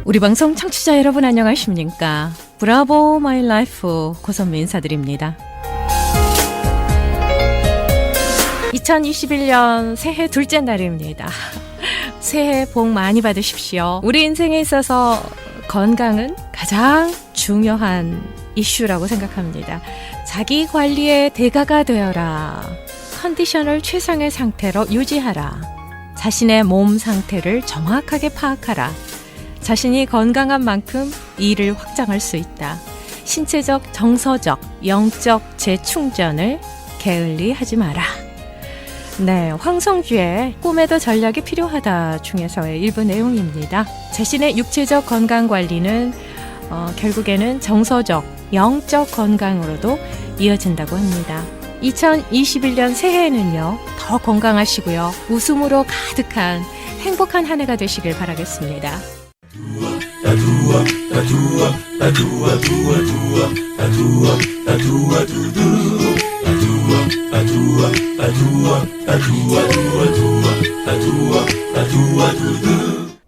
우리 방송 청취자 여러분 안녕하십니까? 브라보 마이 라이프 고선미 인사드립니다. 2021년 새해 둘째 날입니다. 새해 복 많이 받으십시오. 우리 인생에 있어서 건강은 가장 중요한 이슈라고 생각합니다. 자기 관리의 대가가 되어라. 컨디션을 최상의 상태로 유지하라. 자신의 몸 상태를 정확하게 파악하라. 자신이 건강한 만큼 일을 확장할 수 있다. 신체적, 정서적, 영적 재충전을 게을리 하지 마라. 네, 황성주의 꿈에도 전략이 필요하다 중에서의 일부 내용입니다. 자신의 육체적 건강 관리는 결국에는 정서적, 영적 건강으로도 이어진다고 합니다. 2021년 새해에는요, 더 건강하시고요, 웃음으로 가득한 행복한 한 해가 되시길 바라겠습니다.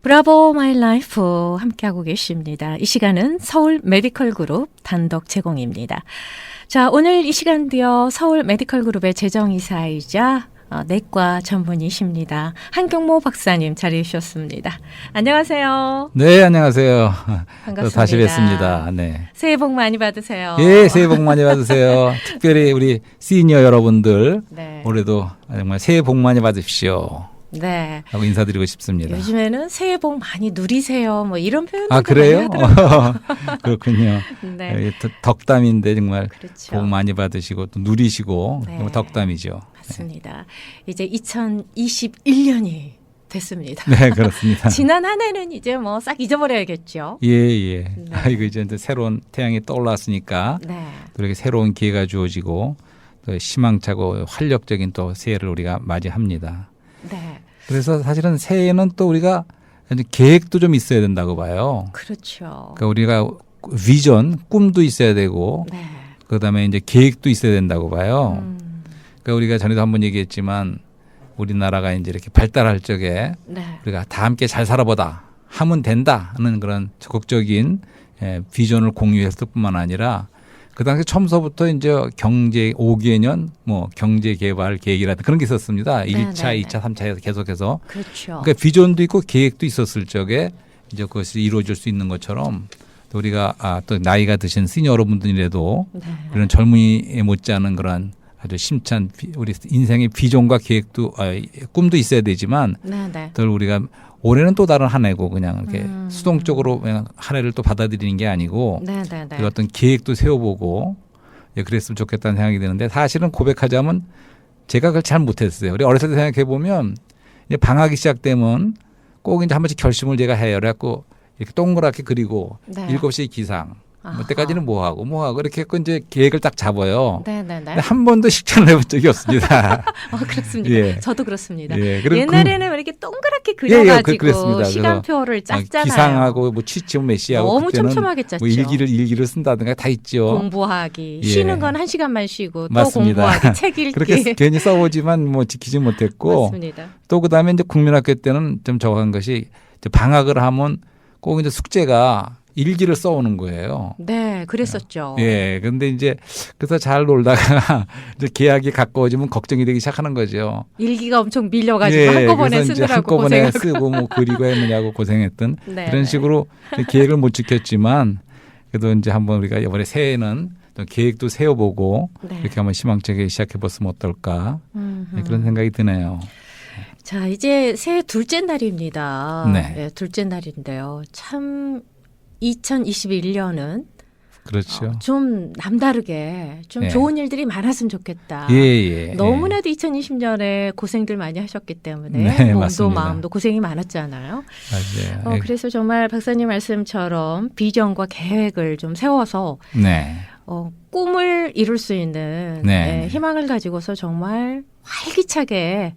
브라보 마이 라이프 함께하고 계십니다. 이 시간은 서울 메디컬 그룹 단독 제공입니다. 자, 오늘 이 시간도요, 서울 메디컬 그룹의 재정이사이자 내과 전문의십니다. 한경모 박사님 자리해 주셨습니다. 안녕하세요. 네, 안녕하세요. 반갑습니다. 다시 뵙습니다. 네. 새해 복 많이 받으세요. 예, 새해 복 많이 받으세요. 특별히 우리 시니어 여러분들, 네. 올해도 정말 새해 복 많이 받으십시오. 네. 하고 인사드리고 싶습니다. 요즘에는 새해 복 많이 누리세요. 뭐 이런 표현도 아, 그래요? 많이 하더라고요. 그렇군요. 네. 덕담인데 정말 그렇죠. 복 많이 받으시고 또 누리시고 네. 정말 덕담이죠. 맞습니다. 이제 2021년이 됐습니다. 네, 그렇습니다. 지난 한 해는 이제 뭐 싹 잊어버려야겠죠. 예, 예. 네. 아이고, 이제 새로운 태양이 떠올랐으니까 네. 또 이렇게 새로운 기회가 주어지고 또 희망차고 활력적인 또 새해를 우리가 맞이합니다. 네. 그래서 사실은 새해에는 또 우리가 계획도 좀 있어야 된다고 봐요. 그렇죠. 그러니까 우리가 비전, 꿈도 있어야 되고, 네. 그다음에 이제 계획도 있어야 된다고 봐요. 그러니까 우리가 전에도 한번 얘기했지만 우리나라가 이제 이렇게 발달할 적에 네. 우리가 다 함께 잘 살아보다 하면 된다 하는 그런 적극적인 비전을 공유했을 뿐만 아니라 그 당시 처음서부터 이제 경제 5개년 뭐 경제 개발 계획이라든가 그런 게 있었습니다. 네, 1차, 네, 2차, 3차에서 계속해서. 그렇죠. 그러니까 비전도 있고 계획도 있었을 적에 이제 그것이 이루어질 수 있는 것처럼 또 우리가 또 나이가 드신 시니어 여러분들이라도 네. 이런 젊은이에 못지않은 그런 아주 심찬 우리 인생의 비전과 계획도 꿈도 있어야 되지만 네, 네. 또 우리가 올해는 또 다른 한 해고 그냥 이렇게 수동적으로 그냥 한 해를 또 받아들이는 게 아니고 네, 네, 네. 그 어떤 계획도 세워보고 그랬으면 좋겠다는 생각이 드는데 사실은 고백하자면 제가 그걸 잘 못했어요. 우리 어렸을 때 생각해 보면 방학이 시작되면 꼭 이제 한 번씩 결심을 제가 해요. 그래갖고 이렇게 동그랗게 그리고 네. 7시에 기상. 아하. 뭐 때까지는 뭐 하고 이렇게 해서 이제 계획을 딱 잡아요. 네, 네, 네. 근데 한 번도 실천을 해본 적이 없습니다. 그렇습니다. 예. 저도 그렇습니다. 예, 그리고 옛날에는 이렇게 동그랗게 그려가지고 그랬습니다. 시간표를 짰잖아요. 기상하고 뭐 취침 몇 시하고 너무 그때는 촘촘하게 짰죠. 뭐 일기를 쓴다든가 다 있죠. 공부하기, 예. 쉬는 건 1시간만 쉬고 또 맞습니다. 공부하기, 책 읽기. 그렇게 괜히 써보지만 뭐 지키지 못했고 맞습니다. 또 그다음에 이제 국민학교 때는 좀 정확한 것이 이제 방학을 하면 꼭 이제 숙제가 일기를 써오는 거예요. 네, 그랬었죠. 예, 근데 이제 그래서 잘 놀다가 이제 계약이 가까워지면 걱정이 되기 시작하는 거죠. 일기가 엄청 밀려가지고 한꺼번에 그래서 이제 쓰느라고 한꺼번에 고생하고. 쓰고 뭐 그리고 했느냐고 고생했던 네, 이런 네. 식으로 계획을 못 지켰지만 그래도 이제 한번 우리가 이번에 새해에는 또 계획도 세워보고 네. 이렇게 한번 희망차게 시작해봤으면 어떨까 네, 그런 생각이 드네요. 자, 이제 새해 둘째 날입니다. 네. 둘째 날인데요. 참 2021년은 그렇죠. 좀 남다르게 좀 네. 좋은 일들이 많았으면 좋겠다. 예. 너무나도 2020년에 고생들 많이 하셨기 때문에 네, 몸도 맞습니다. 마음도 고생이 많았잖아요. 맞아요. 그래서 정말 박사님 말씀처럼 비전과 계획을 좀 세워서 네. 꿈을 이룰 수 있는 네. 희망을 가지고서 정말 활기차게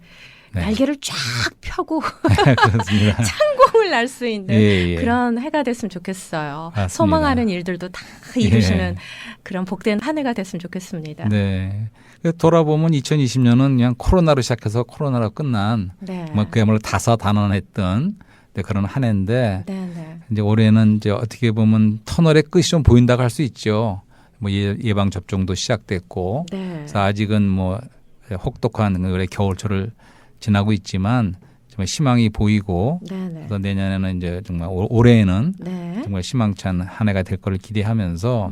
네. 날개를 쫙 펴고 그렇습니다. 창공을 날 수 있는 예. 그런 해가 됐으면 좋겠어요. 맞습니다. 소망하는 일들도 다 이루시는 예. 그런 복된 한 해가 됐으면 좋겠습니다. 네. 돌아보면 2020년은 그냥 코로나로 시작해서 코로나로 끝난 네. 뭐 그야말로 다사다난했던 그런 한 해인데 네네. 이제 올해는 이제 어떻게 보면 터널의 끝이 좀 보인다고 할 수 있죠. 뭐 예방 접종도 시작됐고, 네. 그래서 아직은 뭐 혹독한 올해 겨울철을 지나고 있지만 정말 희망이 보이고, 네네. 그래서 내년에는 이제 정말 올해에는 네. 정말 희망찬 한 해가 될 거를 기대하면서,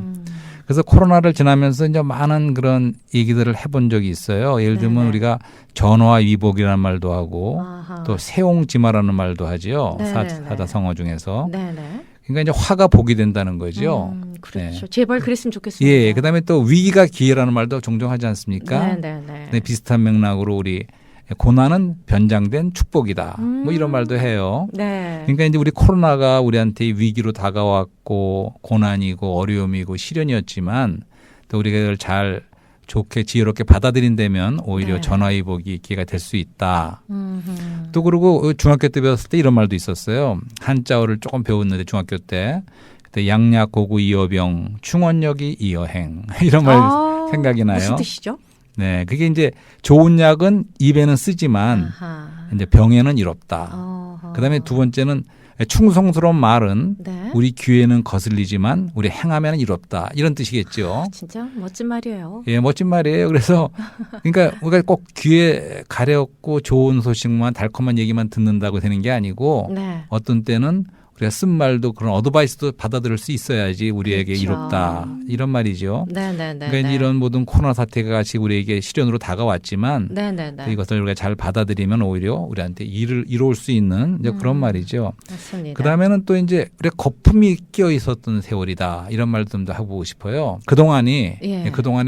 그래서 코로나를 지나면서 이제 많은 그런 얘기들을 해본 적이 있어요. 예를 들면 네네. 우리가 전화 위복이라는 말도 하고, 아하. 또 세옹지마라는 말도 하지요. 네네네. 사자성어 중에서. 네네. 그러니까 이제 화가 복이 된다는 거죠. 그렇죠. 네. 제발 그랬으면 좋겠습니다. 예, 그다음에 또 위기가 기회라는 말도 종종 하지 않습니까? 네네네. 네, 비슷한 맥락으로 우리 고난은 변장된 축복이다. 뭐 이런 말도 해요. 네. 그러니까 이제 우리 코로나가 우리한테 위기로 다가왔고 고난이고 어려움이고 시련이었지만 또 우리가 이걸 잘 좋게 지혜롭게 받아들인다면 오히려 네. 전화위복이 기회가 될 수 있다. 음흠. 또 그리고 중학교 때 배웠을 때 이런 말도 있었어요. 한자어를 조금 배웠는데 중학교 때 그때 양약고구 이어병 충원역이 이어행 이런 말 생각이 나요. 무슨 뜻이죠? 네, 그게 이제 좋은 약은 입에는 쓰지만 아하. 이제 병에는 이롭다. 어허. 그다음에 두 번째는 충성스러운 말은 네. 우리 귀에는 거슬리지만 우리 행하면 이롭다. 이런 뜻이겠죠. 진짜 멋진 말이에요. 예, 멋진 말이에요. 그래서 그러니까 우리가 꼭 귀에 가렵고 좋은 소식만 달콤한 얘기만 듣는다고 되는 게 아니고 네. 어떤 때는 우리가 쓴 말도 그런 어드바이스도 받아들일 수 있어야지 우리에게 그렇죠. 이롭다. 이런 말이죠. 네네네. 그러니까 이런 모든 코로나 사태가 같이 우리에게 시련으로 다가왔지만 네네네. 이것을 우리가 잘 받아들이면 오히려 우리한테 일을 이룰 수 있는 이제 그런 말이죠. 맞습니다. 그다음에는 또 이제 우리가 거품이 끼어 있었던 세월이다. 이런 말도 좀 해보고 싶어요. 그동안에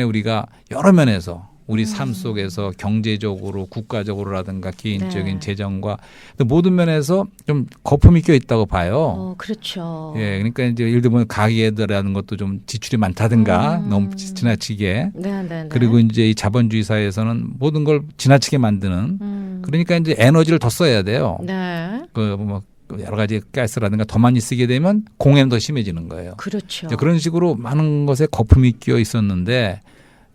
우리가 여러 면에서 우리 삶 속에서 경제적으로 국가적으로라든가 개인적인 네. 재정과 모든 면에서 좀 거품이 끼어 있다고 봐요. 그렇죠. 예, 그러니까 이제 예를 들면 가계들하는 것도 좀 지출이 많다든가 너무 지나치게 네네네. 그리고 이제 이 자본주의 사회에서는 모든 걸 지나치게 만드는 그러니까 이제 에너지를 더 써야 돼요. 네. 그 뭐 여러 가지 가스라든가 더 많이 쓰게 되면 공해는 더 심해지는 거예요. 그렇죠. 이제 그런 식으로 많은 것에 거품이 끼어 있었는데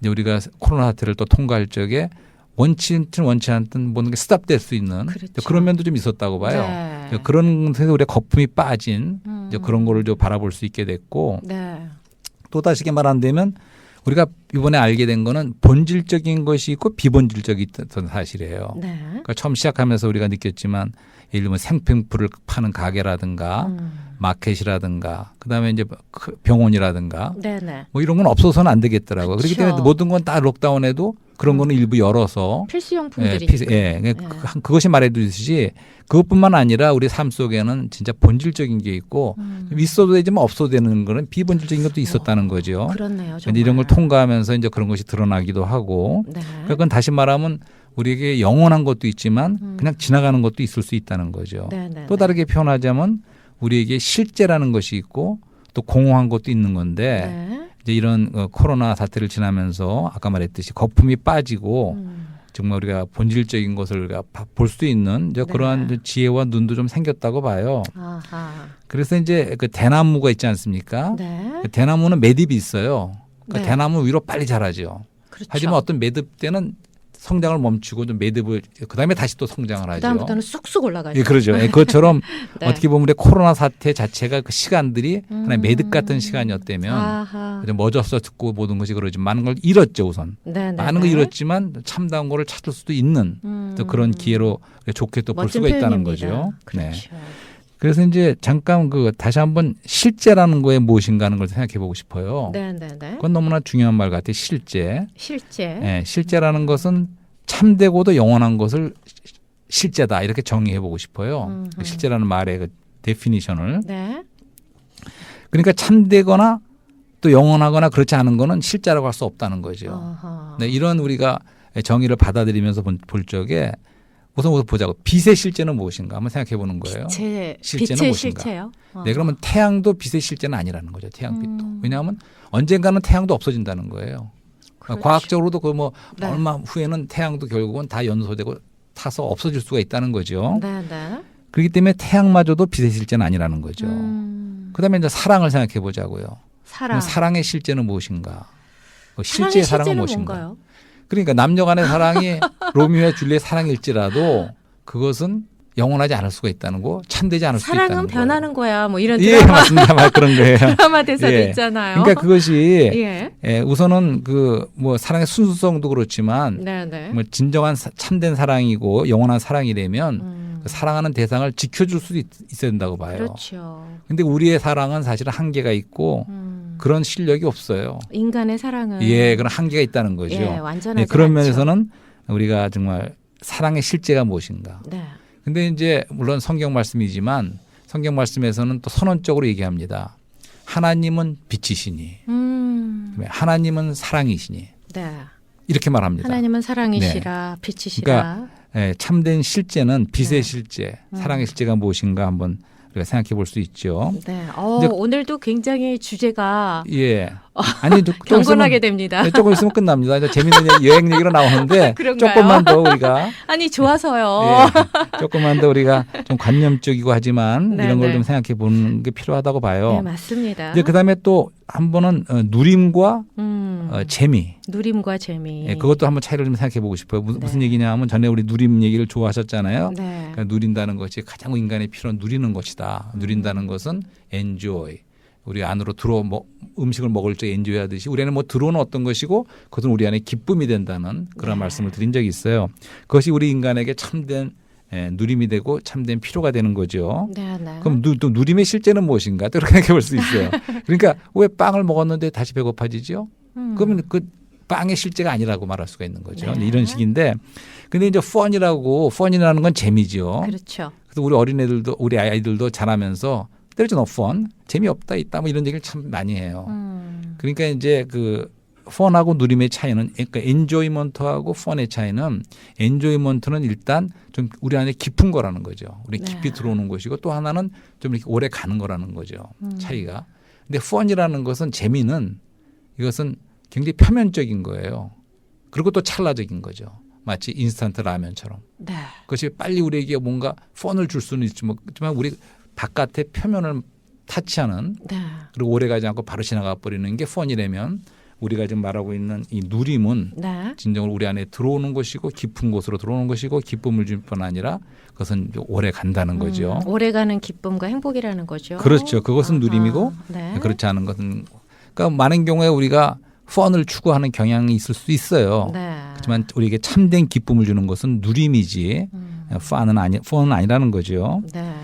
이제 우리가 코로나 사태를 또 통과할 적에 원치 않든 모든 게 스탑될 수 있는 그렇죠. 그런 면도 좀 있었다고 봐요. 네. 그런 데서 우리가 거품이 빠진 이제 그런 거를 좀 바라볼 수 있게 됐고 네. 또 다시 말한다면 우리가 이번에 알게 된 거는 본질적인 것이 있고 비본질적이 있던 사실이에요. 네. 그러니까 처음 시작하면서 우리가 느꼈지만 예를 들면 생필품을 파는 가게라든가 마켓이라든가 그다음에 이제 병원이라든가 네네. 뭐 이런 건 없어서는 안 되겠더라고요. 그렇기 그렇죠. 때문에 모든 건 다 록다운해도 그런 거는 일부 열어서 필수용품들이 그것이 말해주듯이 그것뿐만 아니라 우리 삶 속에는 진짜 본질적인 게 있고 있어도 되지만 없어도 되는 거는 비본질적인 것도 있었다는 거죠. 그렇네요. 정말. 그런데 이런 걸 통과하면서 이제 그런 것이 드러나기도 하고 네. 그건 다시 말하면 우리에게 영원한 것도 있지만 그냥 지나가는 것도 있을 수 있다는 거죠. 네네. 또 다르게 표현하자면 우리에게 실제라는 것이 있고 또 공허한 것도 있는 건데 네. 이제 이런 코로나 사태를 지나면서 아까 말했듯이 거품이 빠지고 정말 우리가 본질적인 것을 우리가 볼 수 있는 이제 그러한 지혜와 눈도 좀 생겼다고 봐요. 아하. 그래서 이제 그 대나무가 있지 않습니까? 네. 그 대나무는 매듭이 있어요. 그러니까 네. 대나무 위로 빨리 자라죠. 그렇죠. 하지만 어떤 매듭 때는 성장을 멈추고 좀 매듭을 그다음에 다시 또 성장을 하죠. 그다음부터는 쑥쑥 올라가죠. 예, 그러죠. 예, 그것처럼 네. 어떻게 보면 우리 코로나 사태 자체가 그 시간들이 하나의 매듭 같은 시간이었다면 아하. 이제 멎어서 듣고 모든 것이 그러지만 많은 걸 잃었죠 우선. 네네. 많은 걸 잃었지만 참다운 거를 찾을 수도 있는 또 그런 기회로 좋게 또 볼 멋진 수가 있다는 표현입니다. 거죠. 그렇죠. 그래서 이제 잠깐 다시 한번 실제라는 거에 무엇인가 하는 걸 생각해 보고 싶어요. 네네네. 그건 너무나 중요한 말 같아요. 실제. 실제. 예, 실제라는 것은 참되고도 영원한 것을 실제다 이렇게 정의해 보고 싶어요. 그 실제라는 말의 그 데피니션을. 네. 그러니까 참되거나 또 영원하거나 그렇지 않은 거는 실제라고 할 수 없다는 거죠. 아하. 네, 이런 우리가 정의를 받아들이면서 볼 적에 우선 보자고. 빛의 실제는 무엇인가 한번 생각해 보는 거예요. 빛의 실제는 무엇인가. 실체요? 네, 그러면 태양도 빛의 실제는 아니라는 거죠. 태양빛도. 왜냐하면 언젠가는 태양도 없어진다는 거예요. 그렇죠. 과학적으로도 그 뭐 네. 얼마 후에는 태양도 결국은 다 연소되고 타서 없어질 수가 있다는 거죠. 네네. 그렇기 때문에 태양마저도 빛의 실제는 아니라는 거죠. 그다음에 이제 사랑을 생각해 보자고요. 사랑. 사랑의 실제는 무엇인가? 실제의 사랑은 무엇인가? 뭔가요? 그러니까 남녀간의 사랑이 로미오와 줄리엣 사랑일지라도 그것은 영원하지 않을 수가 있다는 거, 참되지 않을 수도 있다는 사랑은 거예요. 변하는 거야. 뭐 이런 예, 드라마, 맞습니다. 말 그런 거예요. 드라마 대사도 예. 있잖아요. 그러니까 그것이 예. 우선은 그 뭐 사랑의 순수성도 그렇지만 네네. 뭐 진정한 참된 사랑이고 영원한 사랑이라면 그 사랑하는 대상을 지켜줄 수도 있어야 된다고 봐요. 그렇죠. 근데 우리의 사랑은 사실은 한계가 있고 그런 실력이 없어요. 인간의 사랑은 예, 그런 한계가 있다는 거죠. 예, 완전하지 그런 않죠. 면에서는 우리가 정말 사랑의 실제가 무엇인가. 네. 근데 이제 물론 성경 말씀이지만 성경 말씀에서는 또 선언적으로 얘기합니다. 하나님은 빛이시니 하나님은 사랑이시니 네. 이렇게 말합니다. 하나님은 사랑이시라 빛이시라. 그러니까 참된 실제는 빛의 네. 실제, 사랑의 실제가 무엇인가 한번 우리가 생각해 볼 수 있죠. 네. 이제 오늘도 굉장히 주제가 예. 아니 경건하게 됩니다. 조금 있으면 끝납니다. 이제 재밌는 여행 얘기로 나오는데 그런가요? 조금만 더 우리가 아니 좋아서요. 예, 조금만 더 우리가 좀 관념적이고 하지만 네, 이런 걸 네. 좀 생각해 보는 게 필요하다고 봐요. 네, 맞습니다. 이제 그다음에 또 한 번은 누림과 재미. 누림과 재미. 예, 그것도 한번 차이를 좀 생각해 보고 싶어요. 무슨 얘기냐 하면 전에 우리 누림 얘기를 좋아하셨잖아요. 네. 그러니까 누린다는 것이 가장 인간의 필요한 누리는 것이다. 누린다는 것은 enjoy. 우리 안으로 음식을 먹을 때 엔조이 하듯이 우리 안에 뭐 들어오는 어떤 것이고 그것은 우리 안에 기쁨이 된다는 그런 말씀을 드린 적이 있어요. 그것이 우리 인간에게 참된 누림이 되고 참된 필요가 되는 거죠. 네, 네. 그럼 또 누림의 실제는 무엇인가? 또 이렇게 생각해 볼 수 있어요. 그러니까 왜 빵을 먹었는데 다시 배고파지죠? 그러면 그 빵의 실제가 아니라고 말할 수가 있는 거죠. 네. 이런 식인데 근데 이제 펀이라는 건 재미죠. 그렇죠. 그래서 우리 어린애들도 우리 아이들도 자라면서 There's no fun. 재미없다 있다 뭐 이런 얘기를 참 많이 해요. 그러니까 이제 그 펀하고 누림의 차이는 그러니까 엔조이먼트하고 펀의 차이는 엔조이먼트는 일단 좀 우리 안에 깊은 거라는 거죠. 우리 깊이 들어오는 것이고 또 하나는 좀 이렇게 오래 가는 거라는 거죠. 차이가. 근데 펀이라는 것은 재미는 이것은 굉장히 표면적인 거예요. 그리고 또 찰나적인 거죠. 마치 인스턴트 라면처럼. 네. 그것이 빨리 우리에게 뭔가 펀을 줄 수는 있지만 우리 바깥의 표면을 타치하는 네. 그리고 오래가지 않고 바로 지나가 버리는 게 펀이라면 우리가 지금 말하고 있는 이 누림은 네. 진정으로 우리 안에 들어오는 것이고 깊은 곳으로 들어오는 것이고 기쁨을 줄 뿐 아니라 그것은 오래 간다는 거죠. 오래가는 기쁨과 행복이라는 거죠. 그렇죠. 그것은 누림이고 네. 그렇지 않은 것은 그러니까 많은 경우에 우리가 펀을 추구하는 경향이 있을 수 있어요. 네. 그렇지만 우리에게 참된 기쁨을 주는 것은 누림이지 펀은 아니라는 거죠. 네.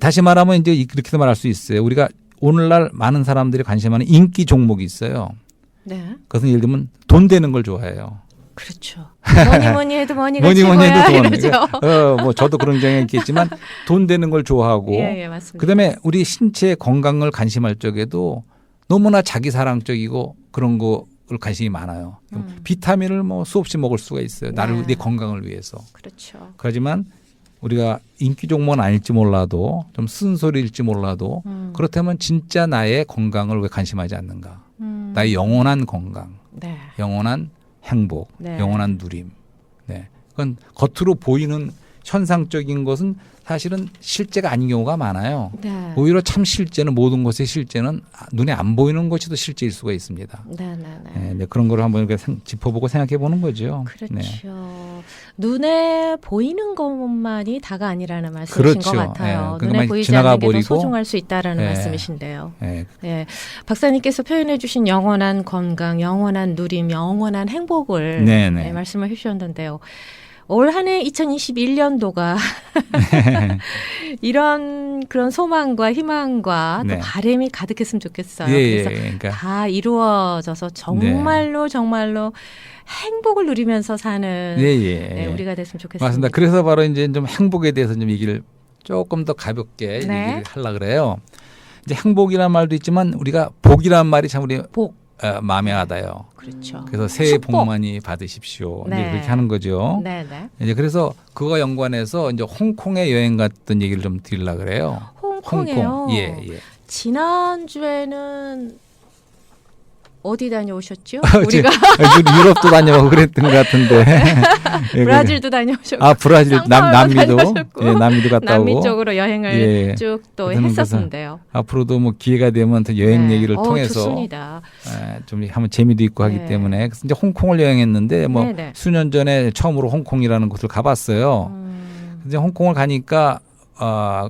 다시 말하면 이제 이렇게도 말할 수 있어요. 우리가 오늘날 많은 사람들이 관심하는 인기 종목이 있어요. 네. 그것은 예를 들면 돈 되는 걸 좋아해요. 그렇죠. 뭐니 해도 머니가 뭐니 최고야 해도 돈. 이러죠. 뭐 저도 그런 경향이 있겠지만 돈 되는 걸 좋아하고 예, 맞습니다. 그다음에 우리 신체 건강을 관심할 적에도 너무나 자기 사랑적이고 그런 거를 관심이 많아요. 비타민을 뭐 수없이 먹을 수가 있어요. 나를 내 건강을 위해서. 그렇죠. 그렇지만 우리가 인기 종목은 아닐지 몰라도 좀 쓴소리일지 몰라도 그렇다면 진짜 나의 건강을 왜 관심하지 않는가? 나의 영원한 건강, 네. 영원한 행복, 네. 영원한 누림. 네. 그건 겉으로 보이는 현상적인 것은 사실은 실제가 아닌 경우가 많아요. 네. 오히려 참 실제는 모든 것의 실제는 눈에 안 보이는 것이 더 실제일 수가 있습니다. 네, 네, 네. 네, 그런 걸 한번 이렇게 짚어보고 생각해 보는 거죠. 그렇죠. 네. 눈에 보이는 것만이 다가 아니라는 말씀이신 그렇죠. 것 같아요. 네. 눈에 보이지 지나가 않는 게 더 버리고. 소중할 수 있다라는 네. 말씀이신데요. 네. 예, 박사님께서 표현해 주신 영원한 건강, 영원한 누림, 영원한 행복을 네, 네. 말씀을 해주셨는데요. 올 한 해 2021년도가 이런 그런 소망과 희망과 또 네. 바람이 가득했으면 좋겠어요. 예, 그래서 그러니까 다 이루어져서 정말로 정말로 행복을 누리면서 사는 예, 예. 네, 우리가 됐으면 좋겠습니다. 맞습니다. 그래서 바로 이제 좀 행복에 대해서 좀 얘기를 조금 더 가볍게 네. 얘기를 하려고 그래요. 이제 행복이라는 말도 있지만 우리가 복이라는 말이 참 우리 복. 마음에 와닿아요. 그렇죠. 그래서 새해 축복. 복 많이 받으십시오. 이제 네. 그렇게 하는 거죠. 네, 네. 이제 그래서 그거 연관해서 이제 홍콩에 여행 갔던 얘기를 좀 드리려고 그래요. 홍콩에요. 홍콩. 예, 예. 지난주에는 어디 다녀오셨죠? 우리가 유럽도 다녀가고 그랬던 것 같은데. 예, 브라질도 다녀오셨고 아, 브라질, 상파울로 남미도. 다녀오셨고, 예, 남미도 갔다 오고. 남미 쪽으로 여행을 예. 쭉 또 그래서 했었는데요. 앞으로도 뭐 기회가 되면 또 여행 네. 얘기를 통해서 좋습니다. 좀 한번 재미도 있고 하기 네. 때문에 그래서 이제 홍콩을 여행했는데 뭐 네네. 수년 전에 처음으로 홍콩이라는 곳을 가봤어요. 이제 홍콩을 가니까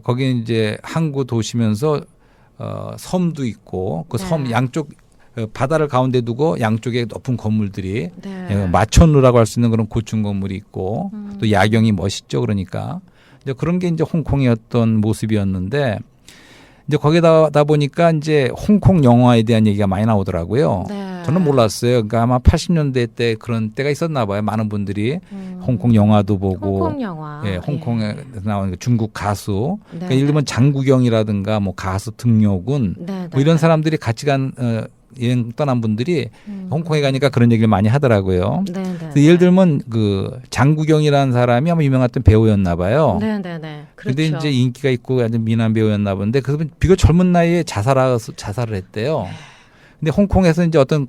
거기 이제 항구 도시면서 섬도 있고 그 섬 네. 양쪽 바다를 가운데 두고 양쪽에 높은 건물들이 네. 마천루라고 할 수 있는 그런 고층 건물이 있고 또 야경이 멋있죠. 그러니까 이제 그런 게 이제 홍콩의 어떤 모습이었는데 이제 거기다 보니까 이제 홍콩 영화에 대한 얘기가 많이 나오더라고요. 네. 저는 몰랐어요. 그러니까 아마 80년대 때 그런 때가 있었나 봐요. 많은 분들이 홍콩 영화도 보고 홍콩 영화. 예, 홍콩에 나오는 그 중국 가수 네. 그러니까 예를 들면 장구경이라든가 뭐 가수 등려군 네. 뭐 이런 사람들이 같이 간 여행 떠난 분들이 홍콩에 가니까 그런 얘기를 많이 하더라고요. 네. 네. 그래서 예를 들면 그 장구경이라는 사람이 아마 유명했던 배우였나 봐요. 네. 그렇죠. 근데 이제 인기가 있고 아주 미남 배우였나 본데 그래서 비교적 젊은 나이에 자살을 했대요. 근데 홍콩에서 이제 어떤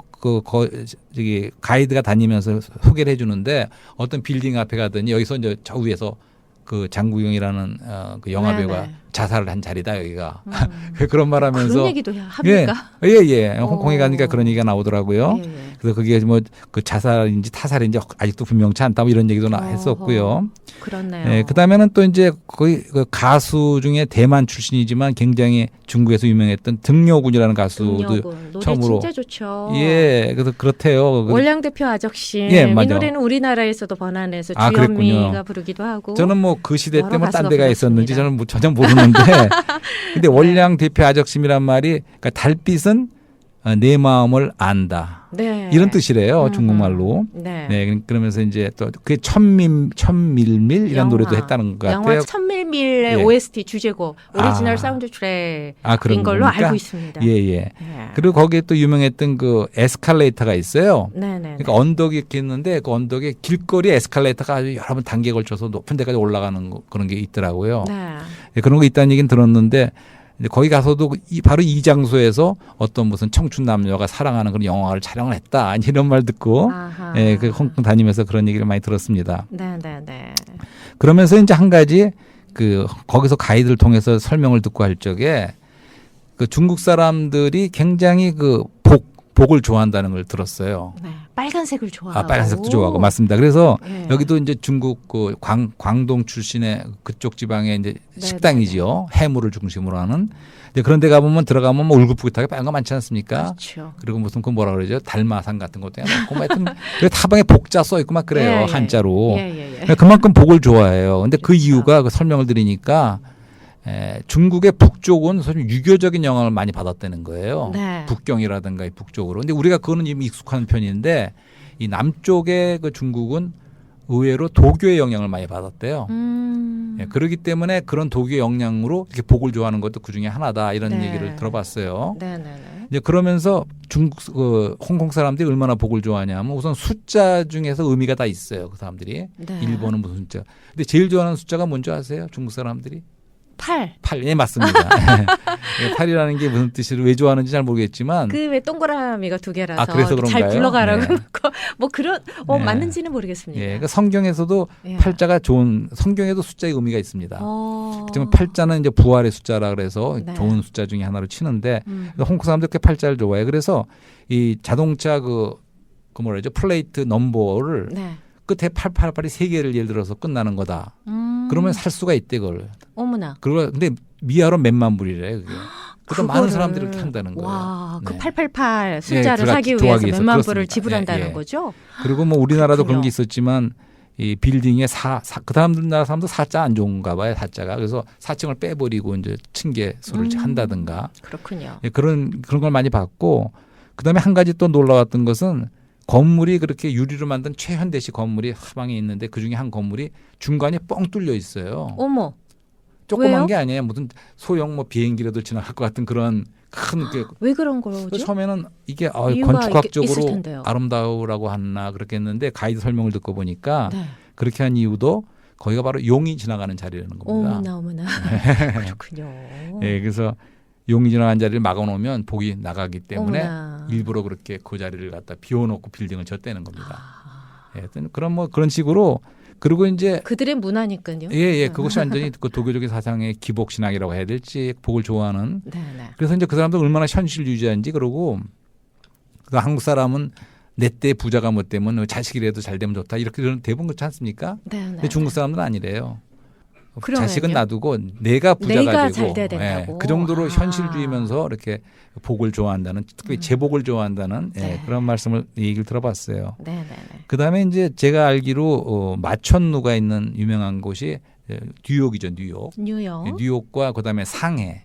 저기 가이드가 다니면서 소개를 해주는데 어떤 빌딩 앞에 가더니 여기서 이제 저 위에서 그 장구경이라는 그 영화 네네. 배우가 자살을 한 자리다 여기가 그런 말하면서 그런 얘기도 합니까? 예. 홍콩에 가니까 그런 얘기가 나오더라고요. 예. 그래서 그게 뭐 그 자살인지 타살인지 아직도 분명치 않다 뭐 이런 얘기도 했었고요. 그렇네요. 예, 그다음에는 또 이제 거의 그 가수 중에 대만 출신이지만 굉장히 중국에서 유명했던 등려군이라는 가수도 등려군. 노래 처음으로 진짜 좋죠. 예, 그래서 그렇대요. 월량 대표 아적심. 예, 이 맞아. 노래는 우리나라에서 번안해서 아, 주현미가 그랬군요. 부르기도 하고. 저는 뭐 그 시대 여러 때 뭐 딴 가수가 데가 불렀습니다. 있었는지 저는 뭐 전혀 모르는데 근데 월량 대표 아적심이란 말이 그러니까 달빛은 내 마음을 안다. 네. 이런 뜻이래요. 중국말로. 네. 네, 그러면서 이제 또 그게 천밀밀 이런 노래도 했다는 것 영화 같아요. 천밀밀의 예. OST 주제곡 오리지널 아. 사운드 트랙인 그런 걸로 겁니까? 알고 있습니다. 예. 예. 그리고 거기에 또 유명했던 그 에스컬레이터가 있어요. 네네. 그러니까 언덕이 이렇게 있는데 그 언덕에 길거리 에스컬레이터가 아주 여러 번 단계에 걸쳐서 높은 데까지 올라가는 그런 게 있더라고요. 네. 예, 그런 거 있다는 얘기는 들었는데 이제 거기 가서도 바로 이 장소에서 어떤 무슨 청춘 남녀가 사랑하는 그런 영화를 촬영을 했다 이런 말 듣고 아하. 예, 그 홍콩 다니면서 그런 얘기를 많이 들었습니다. 네네네. 그러면서 이제 한 가지 그 거기서 가이드를 통해서 설명을 듣고 할 적에 그 중국 사람들이 굉장히 그 복을 좋아한다는 걸 들었어요. 네. 빨간색을 좋아하고. 빨간색도 좋아하고 맞습니다. 그래서 예. 여기도 이제 중국 그 광동 출신의 그쪽 지방의 이제 식당이지요. 해물을 중심으로 하는. 이제 그런 데 가보면 들어가면 뭐 울긋불긋하게 빨간 거 많지 않습니까? 그렇죠. 그리고 무슨 그 뭐라 그러죠? 달마산 같은 것도 해놓고 뭐 하여튼 타방에 복자 써 있고 막 그래요. 예. 한자로. 예. 그만큼 복을 좋아해요. 근데 그 그렇죠. 이유가 그 설명을 드리니까 중국의 북쪽은 사실 유교적인 영향을 많이 받았다는 거예요. 네. 북경이라든가 이 북쪽으로. 근데 우리가 그거는 이미 익숙한 편인데 이 남쪽의 그 중국은 의외로 도교의 영향을 많이 받았대요. 예, 그렇기 때문에 그런 도교의 영향으로 이렇게 복을 좋아하는 것도 그 중에 하나다 이런 네. 얘기를 들어봤어요. 네네네. 이제 그러면서 홍콩 사람들이 얼마나 복을 좋아하냐면 우선 숫자 중에서 의미가 다 있어요. 그 사람들이. 네. 1번은 무슨 숫자. 근데 제일 좋아하는 숫자가 뭔지 아세요? 중국 사람들이? 8. 8. 예, 맞습니다. 8이라는 게 무슨 뜻으로 왜 좋아하는지 잘 모르겠지만 그 왜 동그라미가 두 개라서 그래서 그런가요? 잘 굴러가라고 네. 해놓고 뭐 그런 네. 맞는지는 모르겠습니다. 예, 그러니까 성경에서도 예. 팔자가 좋은 성경에도 숫자의 의미가 있습니다. 어. 그렇지만 팔자는 이제 부활의 숫자라 그래서 네. 좋은 숫자 중에 하나로 치는데 홍콩 사람들 꽤 팔자를 좋아해. 그래서 이 자동차 그 뭐라죠? 플레이트 넘버를 네. 끝에 888이 3개를 예를 들어서 끝나는 거다. 그러면 살 수가 있대 그걸. 어머나. 그거 근데 미아로 몇만 불이래 그게. 그래서 많은 그거를- 사람들이 이렇게 한다는 거예요. 와, 그 네. 888 숫자를 그가 사기 좋아하기 위해서 위해서 몇만 그렇습니다. 불을 지불한다는 예, 예. 거죠? 그리고 뭐 우리나라도 그런 그렇군요. 게 있었지만 이 빌딩에 그 나라 사람도 사자 안 좋은가 봐요. 사자가. 그래서 4층을 빼버리고 이제 층계소를 한다든가 그렇군요. 예, 그런 걸 많이 봤고 그다음에 한 가지 또 놀라웠던 것은 건물이 그렇게 유리로 만든 최현대식 건물이 하방에 있는데 그중에 한 건물이 중간에 뻥 뚫려 있어요. 어머. 조그만 왜요? 게 아니에요. 무슨 소형 뭐 비행기라도 지나갈 것 같은 그런 큰 게. 왜 그런 거죠? 처음에는 이게 이유가 있을 건축학적으로 텐데요. 아름다우라고 하나 그렇게 했는데 가이드 설명을 듣고 보니까 네. 그렇게 한 이유도 거기가 바로 용이 지나가는 자리라는 겁니다. 어머나. 그렇군요. 예, 그래서 용이 지나가는 자리를 막아놓으면 복이 나가기 때문에 어머나. 일부러 그렇게 그 자리를 갖다 비워놓고 빌딩을 졌다는 겁니다. 아. 예, 하여튼 그런 식으로 그리고 이제 그들의 문화니까요. 예, 그것이 완전히 그 도교적인 사상의 기복 신앙이라고 해야 될지 복을 좋아하는. 네네. 그래서 이제 그 사람들 얼마나 현실주의자인지 그러고 그 한국 사람은 내 때 부자가 뭐 때문에 자식이라도 잘 되면 좋다 이렇게 대부분 그렇지 않습니까? 네네. 근데 중국 사람들은 아니래요. 그러면요? 자식은 놔두고 내가 부자가 내가 되고 잘 돼야 된다고. 그 정도로 아. 현실주의면서 이렇게 복을 좋아한다는 특히 제복을 좋아한다는 네. 그런 말씀을 얘기를 들어봤어요. 네네네. 그다음에 이제 제가 알기로 마천루가 있는 유명한 곳이 뉴욕이죠, 뉴욕. 뉴욕과 그다음에 상해.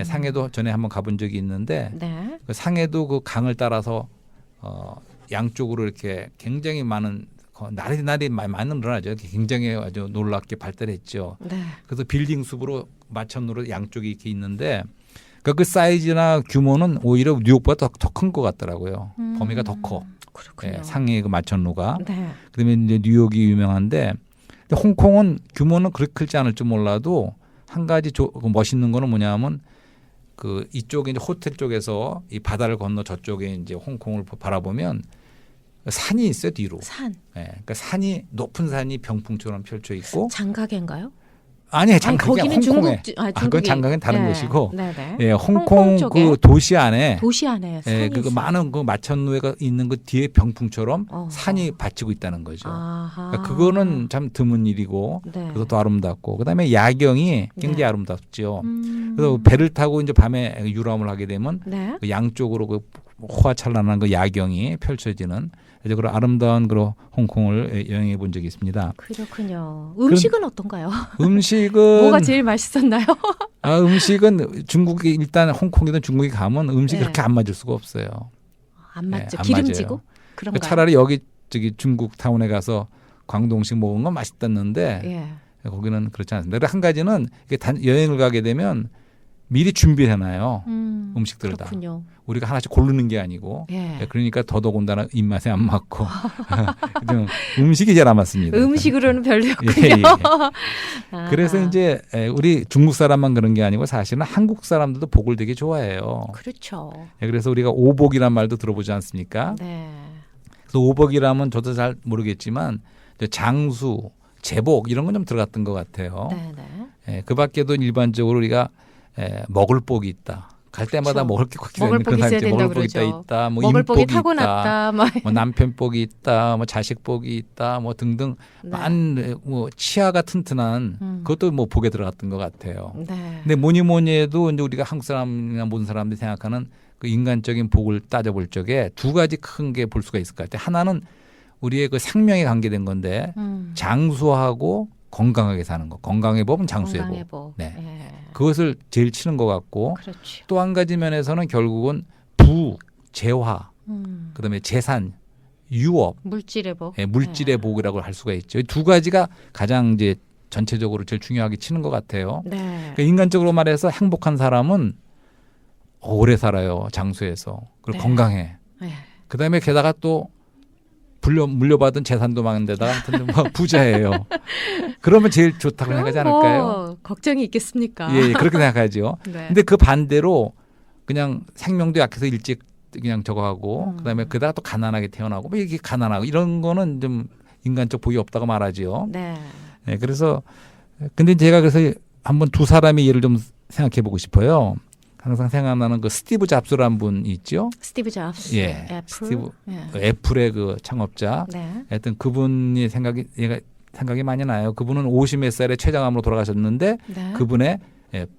상해도 전에 한번 가본 적이 있는데 네. 그 상해도 그 강을 따라서 양쪽으로 이렇게 굉장히 많은 날이 많은 늘어나죠. 굉장히 아주 놀랍게 발달했죠. 네. 그래서 빌딩 숲으로 마천루로 양쪽이 이렇게 있는데 그 사이즈나 규모는 오히려 뉴욕보다 더 큰 것 같더라고요. 범위가 더 커. 그렇군요. 상해 그 마천루가. 네. 그다음에 이제 뉴욕이 유명한데 홍콩은 규모는 그렇게 크지 않을 줄 몰라도 한 가지 멋있는 거는 뭐냐면 그 이쪽에 이제 호텔 쪽에서 이 바다를 건너 저쪽에 이제 홍콩을 바라보면 산이 있어요 뒤로. 산. 그러니까 산이 높은 산이 병풍처럼 펼쳐 있고. 장가게인가요? 아니 장가게 거기는 홍콩에. 중국이. 그건 장가게는 다른 곳이고. 네네. 예, 홍콩 그 도시 안에. 도시 안에 산이 그 있어요. 많은 그 마천루가 있는 그 뒤에 병풍처럼 산이 받치고 있다는 거죠. 그러니까 그거는 참 드문 일이고 네. 그래서 더 아름답고 그다음에 야경이 굉장히 네. 아름답죠. 그래서 배를 타고 이제 밤에 유람을 하게 되면 네. 그 양쪽으로 그 호화찬란한 그 야경이 펼쳐지는 아주 그런 아름다운 그런 홍콩을 여행해 본 적이 있습니다. 그렇군요. 음식은 어떤가요? 음식은 뭐가 제일 맛있었나요? 음식은 중국이 일단 홍콩이든 중국에 가면 음식이 네. 그렇게 안 맞을 수가 없어요. 안 맞죠. 안 기름지고 맞아요. 그런가요? 차라리 여기 저기 중국 타운에 가서 광동식 먹은 건 맛있었는데 예. 거기는 그렇지 않습니다. 그리고 한 가지는 이게 여행을 가게 되면 미리 준비해놔요. 음식들을 다. 그렇군요. 우리가 하나씩 고르는 게 아니고 예. 그러니까 더더군다나 입맛에 안 맞고 좀 음식이 잘 안 맞습니다. 음식으로는 별로였군요. 예, 예. 아하. 그래서 이제 우리 중국 사람만 그런 게 아니고 사실은 한국 사람들도 복을 되게 좋아해요. 그렇죠. 그래서 우리가 오복이란 말도 들어보지 않습니까? 네. 그래서 오복이라면 저도 잘 모르겠지만 장수, 제복 이런 건 좀 들어갔던 것 같아요. 네네. 그 밖에도 일반적으로 우리가 먹을 복이 있다. 갈 때마다 그렇죠. 먹을 게 꼭 먹을 복이 있어야 된다고 먹을 복이 그러죠. 있다. 뭐 먹을 복이 인복이 있다. 타고났다. 막. 뭐 남편 복이 있다. 뭐 자식 복이 있다. 뭐 등등 네. 많은 뭐 치아가 튼튼한 그것도 뭐 복에 들어갔던 것 같아요. 네. 근데 뭐니 해도 이제 우리가 한국 사람이나 모든 사람들이 생각하는 그 인간적인 복을 따져볼 적에 두 가지 큰 게 볼 수가 있을 것 같아요. 하나는 우리의 그 생명에 관계된 건데 장수하고 건강하게 사는 거. 건강의 법은 장수의 건강의 법. 복. 네. 예. 그것을 제일 치는 것 같고 그렇죠. 또 한 가지 면에서는 결국은 부, 재화, 그다음에 재산, 유업, 물질의 복. 물질의 복이라고 할 수가 있죠. 이 두 가지가 가장 이제 전체적으로 제일 중요하게 치는 것 같아요. 네. 그러니까 인간적으로 말해서 행복한 사람은 오래 살아요. 장수에서. 그리고 네. 건강해. 네. 그다음에 게다가 또 물려받은 재산도 많은데다가 하여튼 뭐 부자예요. 그러면 제일 좋다고 생각하지 않을까요? 걱정이 있겠습니까? 예, 그렇게 생각하죠. 네. 근데 그 반대로 그냥 생명도 약해서 일찍 그냥 저거 하고 그다음에 그다가 또 가난하게 태어나고 뭐 이게 가난하고 이런 거는 좀 인간적 복이 없다고 말하지요. 네. 네, 그래서 근데 제가 그래서 한번 두 사람의 예를 좀 생각해 보고 싶어요. 항상 생각나는 그 스티브 잡스라는 분이 있죠. 스티브 잡스. 예, 애플. 스티브 예. 애플의 그 창업자. 네. 하여튼 그분이 생각이 많이 나요. 그분은 50몇 살에 췌장암으로 돌아가셨는데 네. 그분의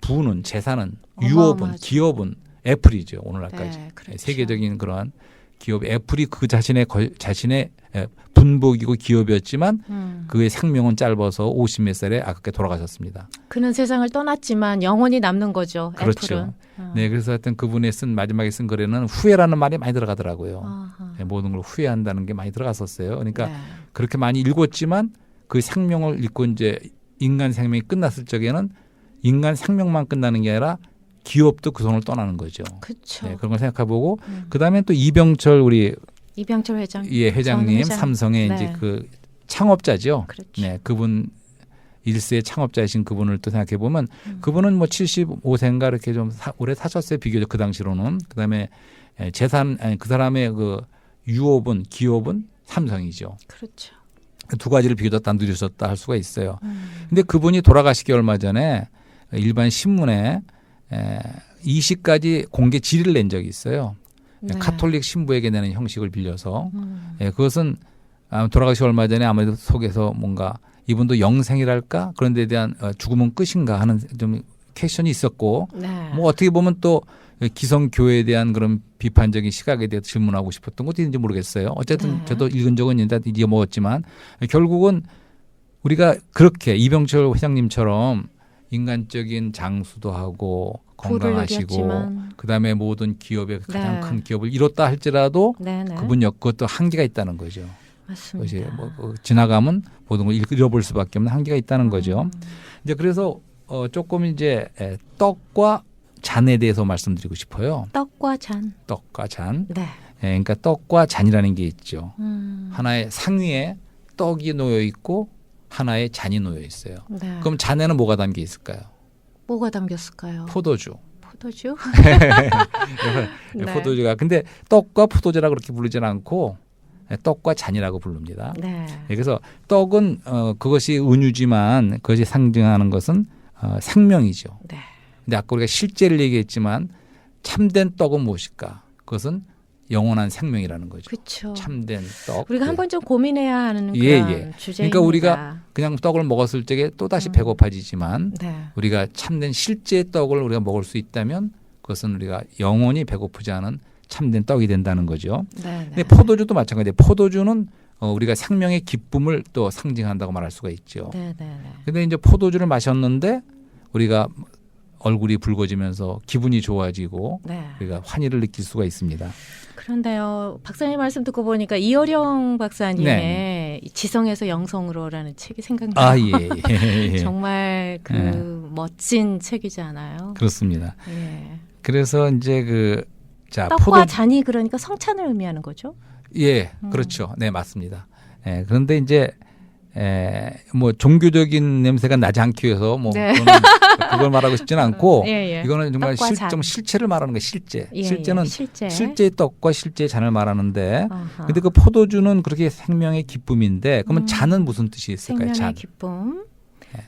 부는 재산은 유업은 어마어마하죠. 기업은 애플이죠 오늘날까지. 네, 그렇죠. 세계적인 그러한 기업 애플이 그 자신의 분복이고 기업이었지만 그의 생명은 짧아서 50몇 살에 아깝게 돌아가셨습니다. 그는 세상을 떠났지만 영원히 남는 거죠. 그렇죠. 애플은. 네, 그래서 하여튼 그분의 마지막에 쓴 글에는 후회라는 말이 많이 들어가더라고요. 아하. 네, 모든 걸 후회한다는 게 많이 들어갔었어요. 그러니까 네. 그렇게 많이 읽었지만 그 생명을 읽고 이제 인간 생명이 끝났을 적에는 인간 생명만 끝나는 게 아니라 기업도 그 손을 떠나는 거죠. 그렇죠. 네, 그런 걸 생각해보고 그다음에 또 이병철 우리 이병철 회장. 회장님 회장. 삼성의 네. 이제 그 창업자죠. 그렇죠. 네, 그분 일세의 창업자이신 그분을 또 생각해 보면 그분은 뭐 75세인가 이렇게 좀 오래 사셨어요. 비교적 그 당시로는. 그다음에 재산 그 사람의 그 유업은 기업은 삼성이죠. 그렇죠. 두 가지를 비교적 다 누리셨다 할 수가 있어요. 근데 그분이 돌아가시기 얼마 전에 일반 신문에 20가지 공개 질의를 낸 적이 있어요. 네. 카톨릭 신부에게 내는 형식을 빌려서 그것은 돌아가시기 얼마 전에 아무래도 속에서 뭔가 이분도 영생이랄까 그런 데 대한 죽음은 끝인가 하는 좀 퀘션이 있었고 네. 뭐 어떻게 보면 또 기성교회에 대한 그런 비판적인 시각에 대해서 질문하고 싶었던 것도 있는지 모르겠어요. 어쨌든 네. 저도 읽은 적은 있는데 잊어먹었지만 결국은 우리가 그렇게 이병철 회장님처럼 인간적인 장수도 하고 건강하시고 누렸지만. 그다음에 모든 기업의 가장 네. 큰 기업을 이뤘다 할지라도 네네. 그분 그것도 한계가 있다는 거죠. 그것이 맞습니다. 뭐 지나가면 모든 걸 잃어볼 수밖에 없는 한계가 있다는 거죠. 이제 그래서 조금 이제 떡과 잔에 대해서 말씀드리고 싶어요. 떡과 잔. 떡과 잔. 네. 그러니까 떡과 잔이라는 게 있죠. 음. 하나의 상위에 떡이 놓여 있고 하나의 잔이 놓여 있어요. 네. 그럼 잔에는 뭐가 담겨 있을까요? 뭐가 담겼을까요? 포도주. 포도주? 네. 포도주가. 근데 떡과 포도주라고 그렇게 부르지는 않고 떡과 잔이라고 부릅니다. 네. 그래서 떡은 그것이 은유지만 그것이 상징하는 것은 생명이죠. 네. 근데 아까 우리가 실제를 얘기했지만 참된 떡은 무엇일까? 그것은 영원한 생명이라는 거죠. 그렇죠. 참된 떡. 우리가 한 번 좀 고민해야 하는 예, 그런 예. 주제입니다. 그러니까 우리가 그냥 떡을 먹었을 적에 또 다시 배고파지지만 네. 우리가 참된 실제 떡을 우리가 먹을 수 있다면 그것은 우리가 영원히 배고프지 않은 참된 떡이 된다는 거죠. 네. 근데 포도주도 마찬가지예요. 포도주는 우리가 생명의 기쁨을 또 상징한다고 말할 수가 있죠. 네. 네. 근데 이제 포도주를 마셨는데 우리가 얼굴이 붉어지면서 기분이 좋아지고 네. 우리가 환희를 느낄 수가 있습니다. 그런데요, 박사님 말씀 듣고 보니까 이어령 박사님의 네. 지성에서 영성으로라는 책이 생각나요. 아, 예. 정말 그 멋진 책이잖아요. 그렇습니다. 예. 그래서 이제 떡과 잔이 그러니까 성찬을 의미하는 거죠. 예, 그렇죠. 네, 맞습니다. 그런데 이제 뭐 종교적인 냄새가 나지 않기 위해서 뭐 네. 그걸 말하고 싶지는 않고 예. 이거는 정말 떡과 잔. 실체를 말하는 거예요. 실제. 예, 실제는 실제. 실제의 떡과 실제의 잔을 말하는데 어허. 근데 그 포도주는 그렇게 생명의 기쁨인데 그러면 잔은 무슨 뜻이 있을까요? 생명의 잔. 기쁨. 예.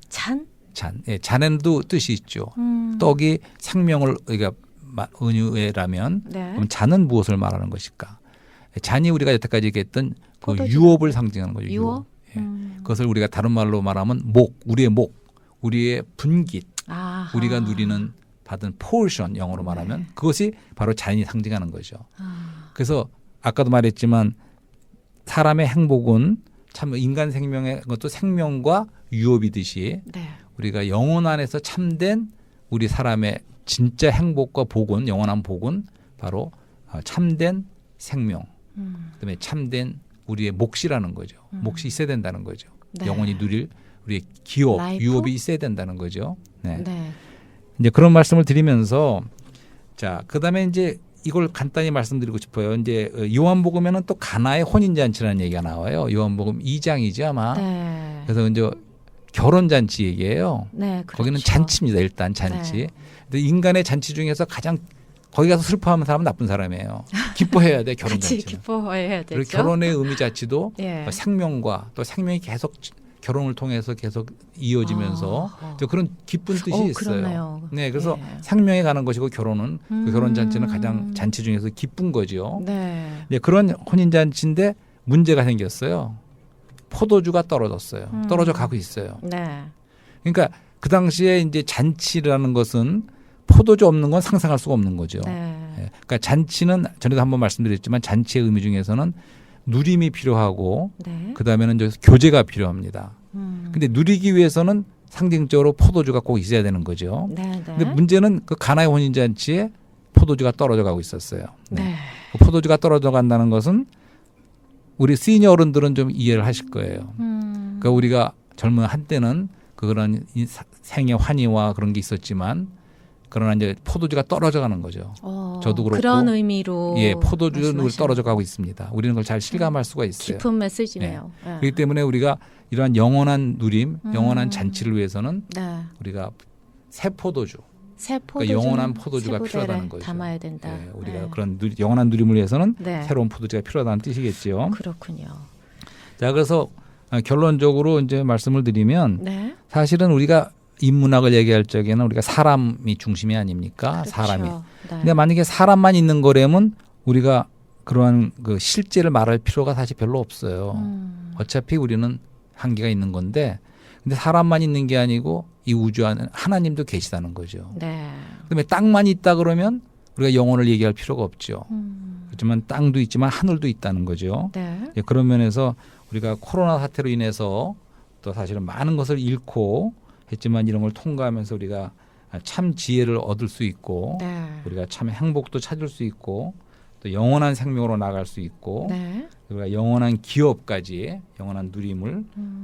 잔. 잔. 예, 잔에도 뜻이 있죠. 음. 떡이 생명을 우리가 은유라면 네. 그럼 잔은 무엇을 말하는 것일까? 잔이 우리가 여태까지 얘기했던 그 포도주. 유업을 상징하는 거죠. 유업? 예. 그것을 우리가 다른 말로 말하면 우리의 우리의 분깃, 아하. 우리가 누리는 받은 포션 영어로 말하면 네. 그것이 바로 잔이 상징하는 거죠. 아. 그래서 아까도 말했지만 사람의 행복은 참 인간 생명의 것도 생명과 유업이듯이 네. 우리가 영혼 안에서 참된 우리 사람의 진짜 행복과 복은 영원한 복은 바로 참된 생명, 그다음에 참된 우리의 몫이라는 거죠. 몫이 있어야 된다는 거죠. 네. 영원히 누릴 우리의 기업, 라이프? 유업이 있어야 된다는 거죠. 네. 네. 이제 그런 말씀을 드리면서 자, 그다음에 이제 이걸 간단히 말씀드리고 싶어요. 이제 요한복음에는 또 가나의 혼인잔치라는 얘기가 나와요. 요한복음 2장이죠 아마. 네. 그래서 이제 결혼잔치 얘기예요. 네. 그렇죠. 거기는 잔치입니다. 일단 잔치. 네. 근데 인간의 잔치 중에서 가장 거기 가서 슬퍼하는 사람은 나쁜 사람이에요. 기뻐해야 돼 같이 결혼잔치는. 기뻐해야 되죠. 그리고 결혼의 의미 자체도 예. 생명과 또 생명이 계속 결혼을 통해서 계속 이어지면서 또 그런 기쁜 뜻이 있어요. 그러네요. 네, 그래서 예. 생명에 가는 것이고 결혼은 그 결혼 잔치는 가장 잔치 중에서 기쁜 거죠. 네. 네, 그런 혼인 잔치인데 문제가 생겼어요. 포도주가 떨어졌어요. 떨어져 가고 있어요. 네. 그러니까 그 당시에 이제 잔치라는 것은 포도주 없는 건 상상할 수가 없는 거죠. 네. 예, 그러니까 잔치는 전에도 한번 말씀드렸지만 잔치의 의미 중에서는 누림이 필요하고 네. 그다음에는 이제 교제가 필요합니다. 근데 누리기 위해서는 상징적으로 포도주가 꼭 있어야 되는 거죠. 네. 네. 근데 문제는 그 가나의 혼인잔치에 포도주가 떨어져 가고 있었어요. 네. 그 포도주가 떨어져 간다는 것은 우리 시니어 어른들은 좀 이해를 하실 거예요. 그러니까 우리가 젊은 한때는 그런 생의 환희와 그런 게 있었지만 그러나 이제 포도주가 떨어져 가는 거죠. 저도 그렇고 그런 의미로 예, 포도주는 우리 말씀하시는 떨어져 가고 있습니다. 우리는 그걸 잘 실감할 수가 있어요. 깊은 메시지네요. 네. 그렇기 때문에 우리가 이러한 영원한 누림, 영원한 잔치를 위해서는 네. 우리가 새 포도주, 새 포도주, 그러니까 영원한 포도주가 필요하다는 거죠. 담아야 된다. 예, 우리가 네. 그런 영원한 누림을 위해서는 네. 새로운 포도주가 필요하다는 뜻이겠죠. 그렇군요. 자, 그래서 결론적으로 이제 말씀을 드리면 네. 사실은 우리가 인문학을 얘기할 적에는 우리가 사람이 중심이 아닙니까? 그렇죠. 사람이. 네. 근데 만약에 사람만 있는 거라면 우리가 그러한 그 실제를 말할 필요가 사실 별로 없어요. 어차피 우리는 한계가 있는 건데 근데 사람만 있는 게 아니고 이 우주 안에 하나님도 계시다는 거죠. 네. 그다음에 땅만 있다 그러면 우리가 영혼을 얘기할 필요가 없죠. 그렇지만 땅도 있지만 하늘도 있다는 거죠. 네. 예, 그런 면에서 우리가 코로나 사태로 인해서 또 사실은 많은 것을 잃고 했지만 이런 걸 통과하면서 우리가 참 지혜를 얻을 수 있고 네. 우리가 참 행복도 찾을 수 있고 또 영원한 생명으로 나갈 수 있고 네. 우리가 영원한 기업까지 영원한 누림을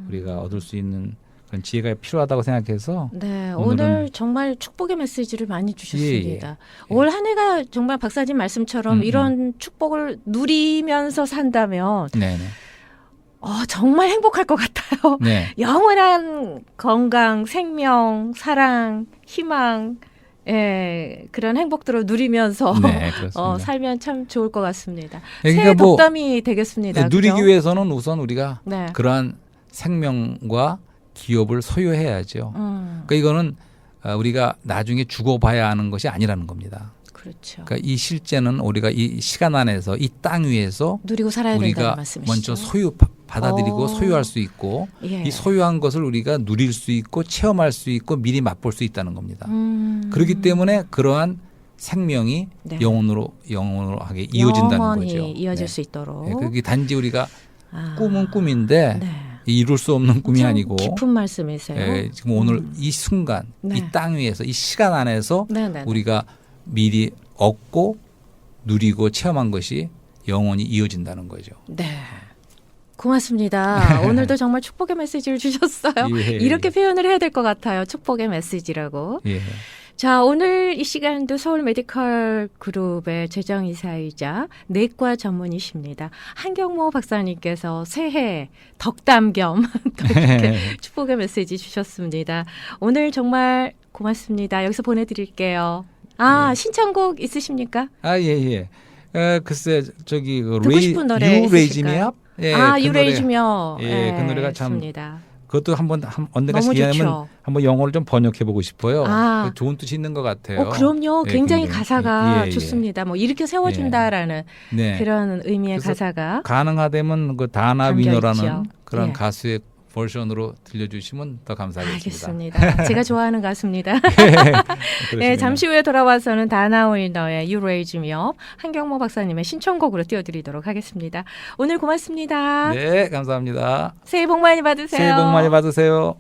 우리가 얻을 수 있는 그런 지혜가 필요하다고 생각해서 네, 오늘은- 오늘 정말 축복의 메시지를 많이 주셨습니다. 예. 올 한 해가 정말 박사님 말씀처럼 이런 축복을 누리면서 산다면 네네. 정말 행복할 것 같아요. 네. 영원한 건강, 생명, 사랑, 희망, 그런 행복들을 누리면서 네, 그렇습니다. 살면 참 좋을 것 같습니다. 예, 새해 그러니까 뭐 덕담이 되겠습니다. 누리기 그죠? 위해서는 우선 우리가 네. 그러한 생명과 기업을 소유해야죠. 그러니까 이거는 우리가 나중에 죽어봐야 하는 것이 아니라는 겁니다. 그렇죠. 그러니까 이 실제는 우리가 이 시간 안에서 이 땅 위에서 누리고 살아야 된다는 우리가 말씀이시죠. 먼저 받아들이고 소유할 수 있고 예. 이 소유한 것을 우리가 누릴 수 있고 체험할 수 있고 미리 맛볼 수 있다는 겁니다. 그렇기 때문에 그러한 생명이 네. 영원하게 이어진다는 영원히 거죠. 이어질 네. 수 있도록. 네, 그게 단지 우리가 아, 꿈은 꿈인데 네. 이룰 수 없는 꿈이 참 아니고 깊은 말씀이세요. 예, 지금 오늘 이 순간 네. 이 땅 위에서 이 시간 안에서 네네. 우리가 미리 얻고 누리고 체험한 것이 영원히 이어진다는 거죠. 네. 고맙습니다. 오늘도 정말 축복의 메시지를 주셨어요. 예. 이렇게 표현을 해야 될 것 같아요. 축복의 메시지라고. 예. 자, 오늘 이 시간도 서울 메디컬 그룹의 재정이사이자 내과 전문의십니다. 한경모 박사님께서 새해 덕담 겸 또 이렇게 축복의 메시지 주셨습니다. 오늘 정말 고맙습니다. 여기서 보내드릴게요. 신청곡 있으십니까? 예. 글쎄 저기 그 듣고 싶은 노래 You Raise 있으실까요? Me Up. 예, You Raise Me Up. 예, 그 노래가 참 좋습니다. 그것도 한번 언젠가 너무 시간이면 좋죠. 한번 영어를 좀 번역해 보고 싶어요. 아. 좋은 뜻이 있는 것 같아요. 그럼요. 예, 굉장히 굉장히. 가사가 예. 좋습니다. 뭐 일으켜 세워준다라는 네. 그런 의미의 그래서 가사가 가능하다면 그 다나 담겨 위너라는 있죠. 그런 예. 가수의 버전으로 들려주시면 더 감사하겠습니다. 알겠습니다. 제가 좋아하는 가수입니다. 네, 잠시 후에 돌아와서는 다나 위너의 You Raise Me Up 한경모 박사님의 신청곡으로 띄워드리도록 하겠습니다. 오늘 고맙습니다. 네, 감사합니다. 새해 복 많이 받으세요. 새해 복 많이 받으세요.